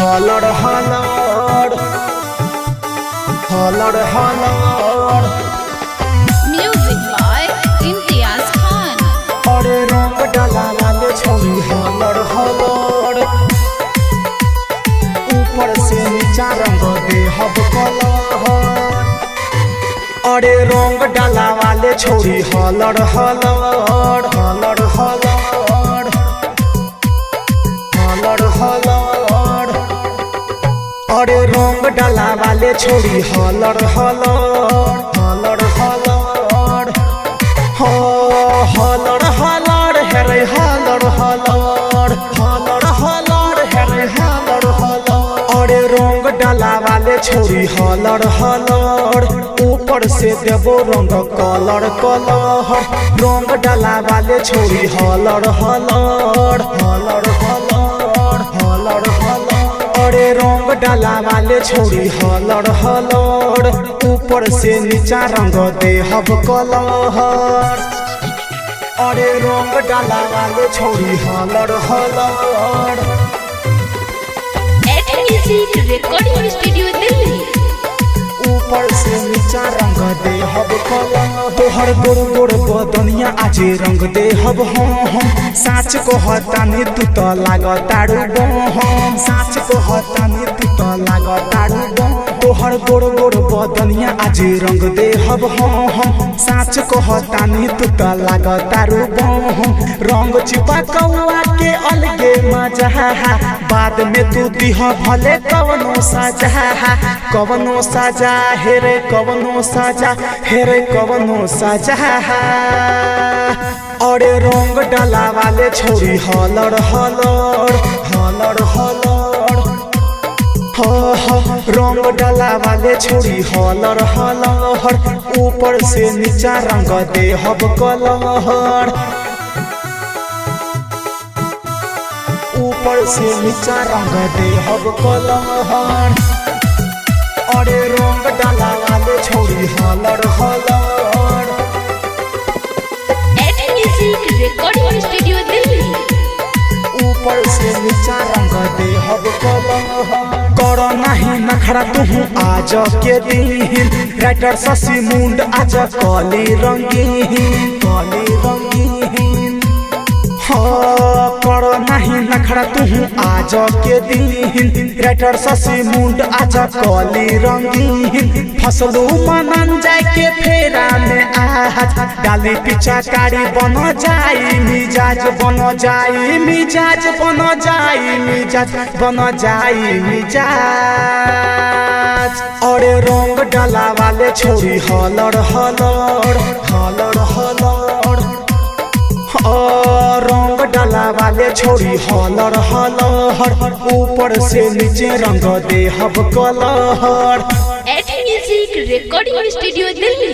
हलड़ हलड़ हलड़ हलड़ Music by Imtiaz Khan. अरे रंग डाला लाले छोरी हलड़ हलड़ ऊपर से नीचा रंग दे हब कलर। अरे रंग डाला वाले छोरी हलड़ हलड़ हलड़ हलड़ हलड़ हलड़। अरे रंग डाला वाले छोरी हलड़ हलड़ हलड़ हलड़ हो हलड़ हलड़ हेरे हलड़ हलड़ हलड़ हलड़ हेरे हलड़ हलड़। अरे रंग डाला वाले छोरी हलड़ हलड़ ऊपर से देवो रंग कलर कलर। रंग डाला वाले छोरी हलड़ हलड़ हलड़ हलड़ हलड़ हलड़। अरे रंग डाला वाले छोरी हलड़ हलड़ ऊपर से नीचा रंग दे हब कलर। अरे रंग डाला वाले छोरी हलड़ हलड़ At Music Recording Studio Delhi. ऊपर से नीचा रंग दे हब कलर। तोहर गोर गोर बदनिया आजे रंग दे हब हम साच को हतानी तू तो लागताड़ू हम साच को हतानी तू तो लागताड़ू तोहर गोर गोर बदनिया आजे रंग दे हब हम साच को हतानी तू तो लागताड़ू हम। रंग छिपा कौआ के अलगे मजा बाद में तू दिह भले कवनो सजा कवनो सजा हेरे कवनो सजा हेरे कवनो सजा। अरे रंग डाला वाले छोरी हलड़ हलड़ हलड़ हलड़ रंग डाला वाले छोरी हलड़ हलड़ ऊपर से नीचा रंग दे हब कलर। ऊपर से नीचा रंग दे हब कलर। अरे रंग डाला वाले छोरी हलड़ हलड़ At Music Recording Studio Delhi. ऊपर से नीचा रंग दे हब कलर। कर नहीं नखरा तुहू आज के दिन राइटर शशि मुंड आज कली रंगीन कली रंगीन। हाँ कर नहीं नखरा तुहू आज के दिन राइटर शशि मुंड आज कली रंगीन। फसलू मनन जाए के फेरा में आज डाली पिछाकारी बन जाई मिजाज बन जाई मिजाज बन जाई मिजाज बन जाई मिजाज। अरे रंग डाला वाले छोरी हलड़ हलड़ हलड़ हलड़ रंग डाला वाले छोरी हलड़ हलड़ ऊपर से नीचे रंग दे हब colour. At Music Recording Studio Delhi.